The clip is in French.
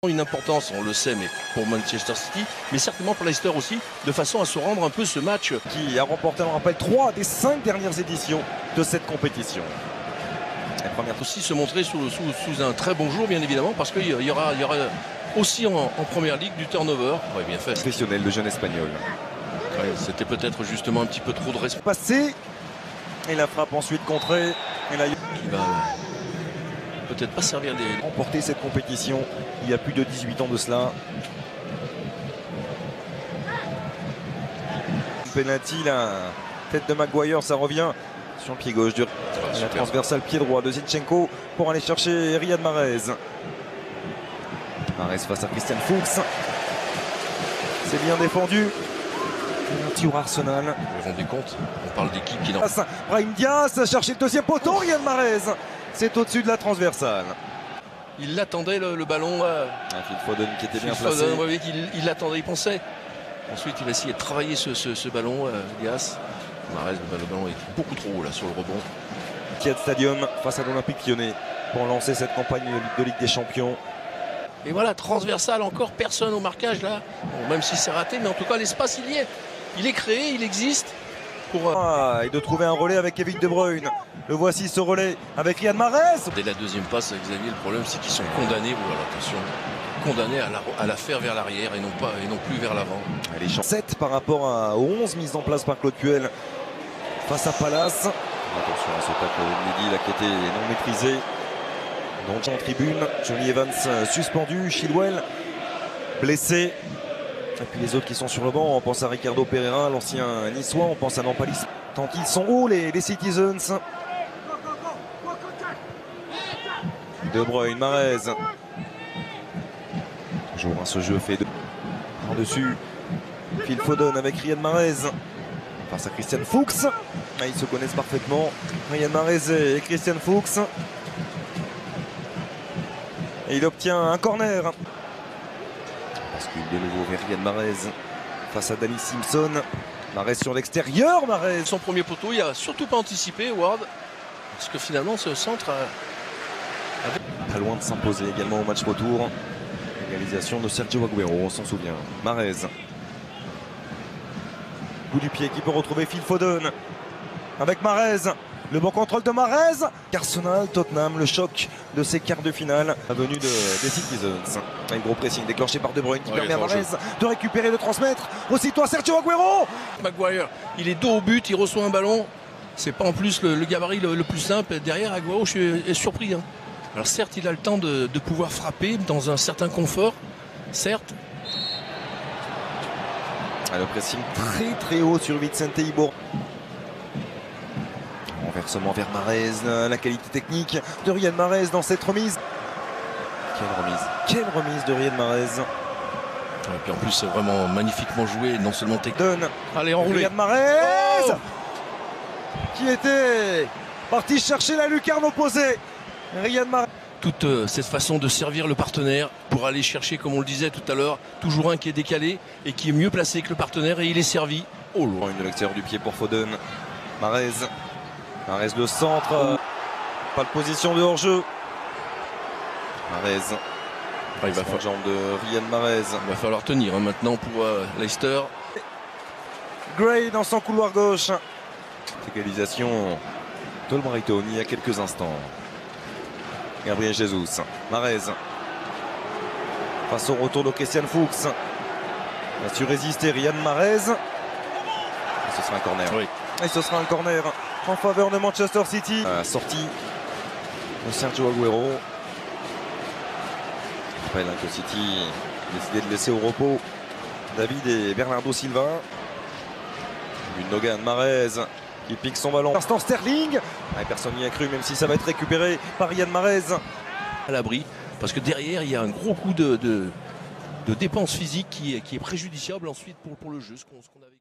Une importance, on le sait, mais pour Manchester City, mais certainement pour Leicester aussi, de façon à se rendre un peu ce match. Qui a remporté, on rappelle, 3 des 5 dernières éditions de cette compétition. La première aussi se montrer sous un très bon jour, bien évidemment, parce qu'il y aura aussi en première ligue du turnover. Ouais, bien fait. Professionnel, le jeune espagnol. Ouais, c'était peut-être justement un petit peu trop de respect. Passé, et la frappe ensuite contrée. Et là, Il va peut-être pas servir les... remporter cette compétition il y a plus de 18 ans de cela. Penalty, la tête de Maguire, ça revient sur le pied gauche du la transversale pied droit de Zinchenko pour aller chercher Riyad Mahrez. Mahrez face à Christian Fuchs. C'est bien défendu. Penalty au Arsenal. Vous vous rendez compte, on parle d'équipe qui n'en... Brahim Diaz a cherché le deuxième poteau. Riyad Mahrez, c'est au-dessus de la transversale. Il l'attendait le ballon. Phil Foden qui était bien placé. Vous voyez qu'il l'attendait, il pensait. Ensuite, il va essayer de travailler ce ballon, Diaz. Mahrez, le ballon est beaucoup trop haut là sur le rebond. Kiat Stadium face à l'Olympique Lyonnais pour lancer cette campagne de Ligue des Champions. Et voilà, transversal, encore personne au marquage là. Bon, même si c'est raté, mais en tout cas l'espace il y est. Il est créé, il existe. Pour, et de trouver un relais avec Kevin De Bruyne. Le voici ce relais avec Riyad Mahrez. Dès la deuxième passe avec Xavier, le problème c'est qu'ils sont condamnés, voilà, attention, condamnés à la faire vers l'arrière et non plus vers l'avant. Les 7 par rapport aux 11 mises en place par Claude Puel face à Palace. Attention à ce tacle de Mehdi là qui était non maîtrisé. Donc en tribune, Johnny Evans suspendu, Chilwell blessé. Et puis les autres qui sont sur le banc, on pense à Ricardo Pereira, l'ancien niçois, on pense à Nampalis. Tant qu'ils sont hauts les Citizens. De Bruyne, Mahrez. Toujours ce jeu fait en dessus. Phil Foden avec Riyad Mahrez face à Christian Fuchs. Ils se connaissent parfaitement. Riyad Mahrez et Christian Fuchs. Et il obtient un corner. Bascule de nouveau vers Riyad Mahrez face à Danny Simpson. Mahrez sur l'extérieur. Mahrez. Son premier poteau, il a surtout pas anticipé, Ward. Parce que finalement, ce centre pas loin de s'imposer également au match retour. Égalisation de Sergio Aguero, on s'en souvient. Mahrez. Coup du pied qui peut retrouver Phil Foden. Avec Mahrez. Le bon contrôle de Mahrez. Arsenal, Tottenham, le choc de ces quarts de finale. La venue des Citizens. Un gros pressing déclenché par De Bruyne qui permet à Mahrez de récupérer, de transmettre. Aussitôt à Sergio Aguero. Maguire, il est dos au but, il reçoit un ballon. C'est pas en plus le gabarit le plus simple. Derrière Aguero, je suis surpris. Hein. Alors certes, il a le temps de pouvoir frapper dans un certain confort. Certes. Le pressing très haut sur Vicente Iborra. Renversement vers Mahrez, la qualité technique de Riyad Mahrez dans cette remise. Quelle remise de Riyad Mahrez. Et puis en plus c'est vraiment magnifiquement joué, non seulement technique. Allez, enroulé. Riyad Mahrez qui était parti chercher la lucarne opposée. Riyad Mahrez. Toute cette façon de servir le partenaire pour aller chercher, comme on le disait tout à l'heure, toujours un qui est décalé et qui est mieux placé que le partenaire et il est servi. Oh loin. Une de l'extérieur du pied pour Foden. Mahrez le centre. Pas de position de hors-jeu. Mahrez. Il va falloir jambe de Riyad Mahrez. Il va falloir tenir hein, maintenant pour Leicester. Gray dans son couloir gauche. Égalisation Tolbrighton il y a quelques instants. Gabriel Jesus. Mahrez. Face au retour de Christian Fuchs. Il a su résister Riyad Mahrez. Et ce sera un corner. Oui. Et ce sera un corner en faveur de Manchester City. Sortie de Sergio Aguero. Je rappelle que City a décidé de laisser au repos David et Bernardo Silva. Gundogan, Mahrez qui pique son ballon. Instant Sterling. Personne n'y a cru, même si ça va être récupéré par Riyad Mahrez. À l'abri, parce que derrière il y a un gros coup de dépense physique qui est préjudiciable ensuite pour le jeu. Ce qu'on avait...